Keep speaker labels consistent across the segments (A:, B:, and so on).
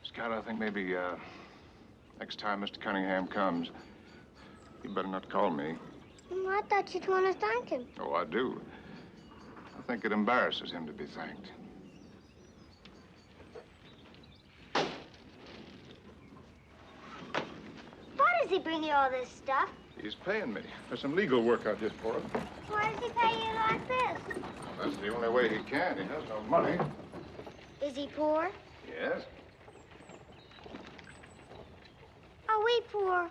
A: Scout, I think maybe next time Mr. Cunningham comes, you better not call me.
B: Well, I thought you'd want to thank him.
A: Oh, I do. I think it embarrasses him to be thanked.
B: Why does he bring you all this stuff?
A: He's paying me. There's some legal work I did for him.
B: Why does he pay you like this?
A: Well, that's the only way he can. He has no money.
B: Is he poor?
A: Yes?
B: Are we poor?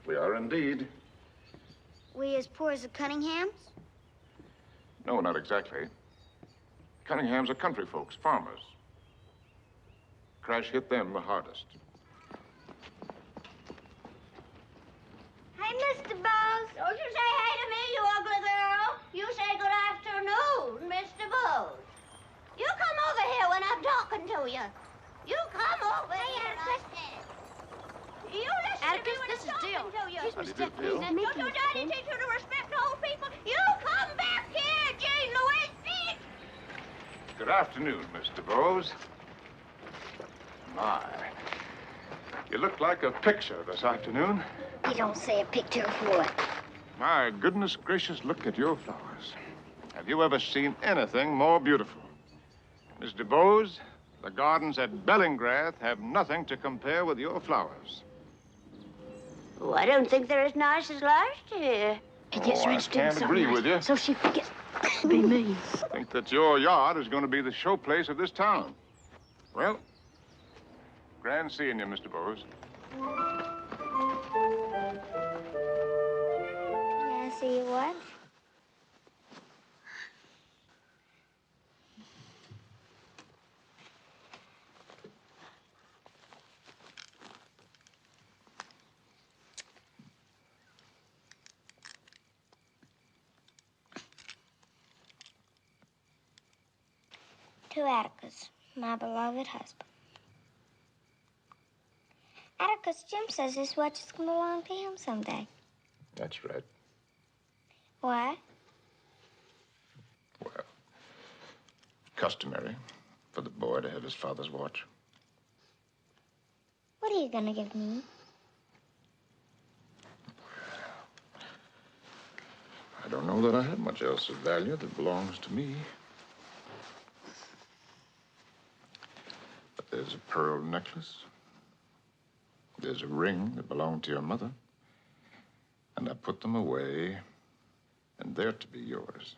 A: We are indeed.
B: We as poor as the Cunninghams?
A: No, not exactly. Cunninghams are country folks, farmers. Crash hit them the hardest.
B: Hey, Mr. Bose.
C: Don't you say hey to me, you ugly girl. You say good afternoon, Mr. Bose. You come over here when I'm talking to you. You come over here. You listen to me when I'm talking to you.
A: How do you do, Bill?
C: Don't your daddy teach you to respect old people? You come back here, Jane Louise, please.
A: Good afternoon, Mr. Bose. My, you look like a picture this afternoon.
B: You don't say a picture of what?
A: My goodness gracious, look at your flowers. Have you ever seen anything more beautiful? Mr. Bose, the gardens at Bellingrath have nothing to compare with your flowers.
C: Oh, I don't think they're as nice as last year.
B: He gets
A: I
B: rich doing
A: can't agree with you.
B: So she forgets to be mean.
A: I think that your yard is going to be the showplace of this town. Well, grand seeing you, Mr. Bose.
B: May I see your watch? To Atticus, my beloved husband. Atticus, Jim says this watch is going to belong to him someday.
A: That's right.
B: Why?
A: Well, customary for the boy to have his father's watch.
B: What are you going to give me?
A: I don't know that I have much else of value that belongs to me. But there's a pearl necklace. There's a ring that belonged to your mother. And I put them away, and they're to be yours.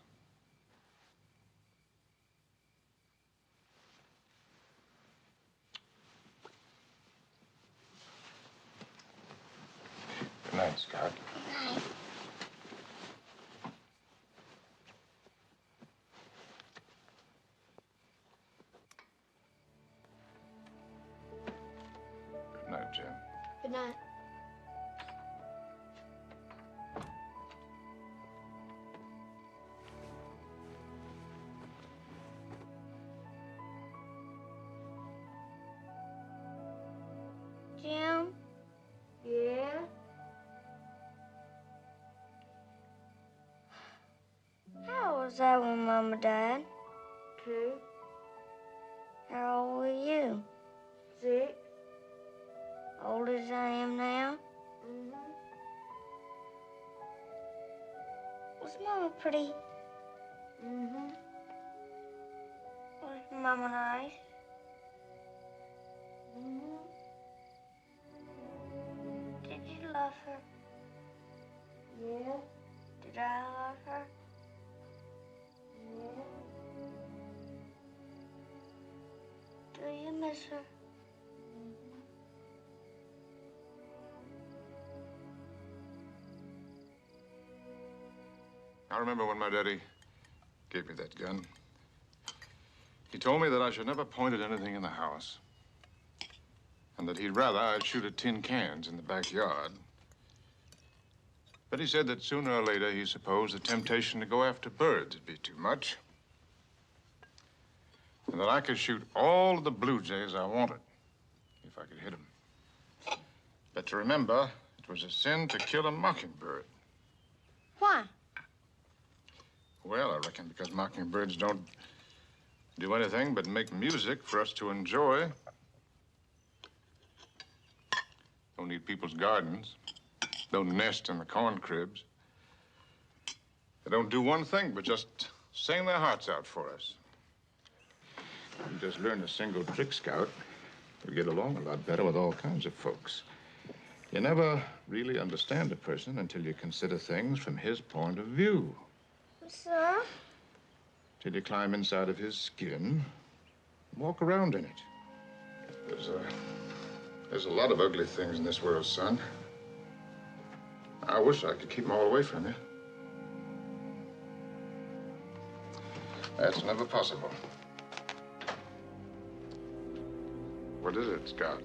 A: Good night, Scott.
B: Good night.
A: Good night, Jim.
B: Good night. Jim?
C: Yeah?
B: How was that when Mama died?
C: 2,
B: How old were you?
C: 6.
B: Old as I am now?
C: Mm-hmm.
B: Was Mama pretty?
C: Mm-hmm.
B: Was Mama nice?
C: Mm-hmm.
B: Did you love her?
C: Yeah?
B: Did I love her?
C: Yeah?
B: Do you miss her?
A: I remember when my daddy gave me that gun. He told me that I should never point at anything in the house. And that he'd rather I'd shoot at tin cans in the backyard. But he said that sooner or later he supposed the temptation to go after birds would be too much. And that I could shoot all of the blue jays I wanted, if I could hit them. But to remember, it was a sin to kill a mockingbird.
B: Why?
A: Well, I reckon because mockingbirds don't do anything but make music for us to enjoy. Don't eat people's gardens. Don't nest in the corn cribs. They don't do one thing but just sing their hearts out for us. You just learn a single trick, Scout. You get along a lot better with all kinds of folks. You never really understand a person until you consider things from his point of view.
B: Sir?
A: Till you climb inside of his skin, walk around in it. There's a lot of ugly things in this world, son. I wish I could keep them all away from you. That's never possible. What is it, Scout?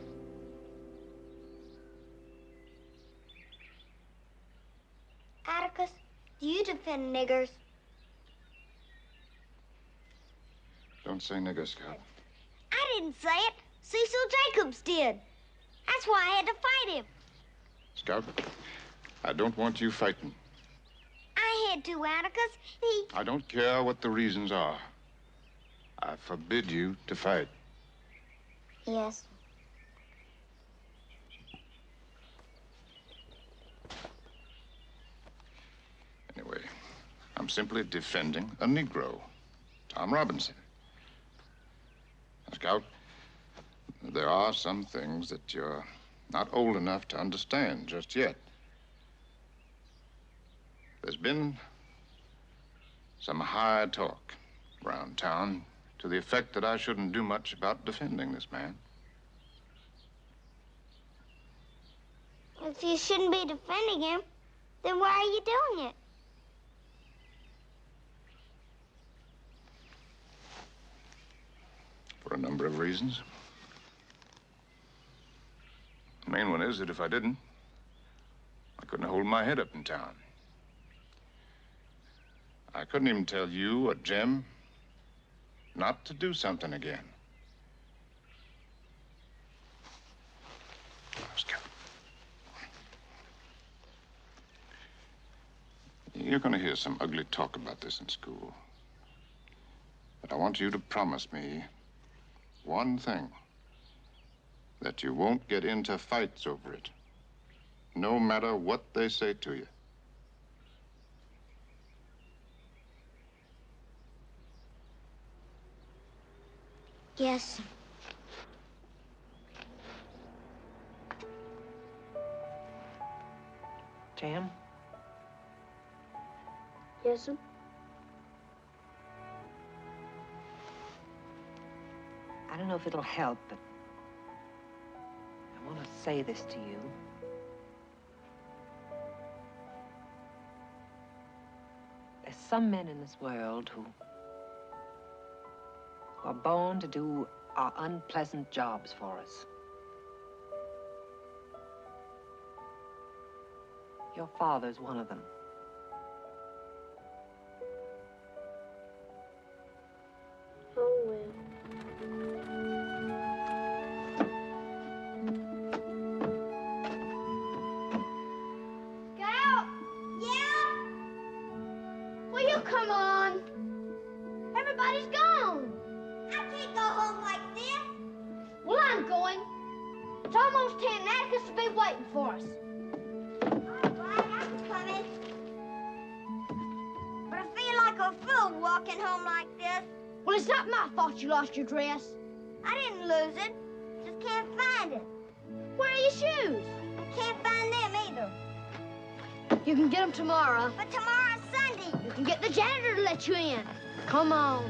B: Atticus, do you defend niggers?
A: Don't say nigger, Scout.
B: I didn't say it. Cecil Jacobs did. That's why I had to fight him.
A: Scout, I don't want you fighting.
B: I had to, Atticus.
A: I don't care what the reasons are. I forbid you to fight.
B: Yes.
A: Anyway, I'm simply defending a Negro, Tom Robinson. Scout, there are some things that you're not old enough to understand just yet. There's been some high talk around town to the effect that I shouldn't do much about defending this man.
B: If you shouldn't be defending him, then why are you doing it?
A: For a number of reasons. The main one is that if I didn't, I couldn't hold my head up in town. I couldn't even tell you or Jim not to do something again. Scout. You're going to hear some ugly talk about this in school. But I want you to promise me one thing, that you won't get into fights over it, no matter what they say to you.
B: Yes.
D: Jim?
B: Yes, sir.
D: I don't know if it'll help, but I want to say this to you. There's some men in this world who are born to do our unpleasant jobs for us. Your father's one of them.
B: Oh, well. Scout! Yeah? Will you come on? Everybody's gone. I can't go home like this. Well, I'm going. It's almost 10 and Atticus will be waiting for us. All right, I'm coming. But I feel like a fool walking home like this. Well, it's not my fault you lost your dress. I didn't lose it. Just can't find it. Where are your shoes? I can't find them either. You can get them tomorrow. But tomorrow's Sunday. You can get the janitor to let you in. Come on.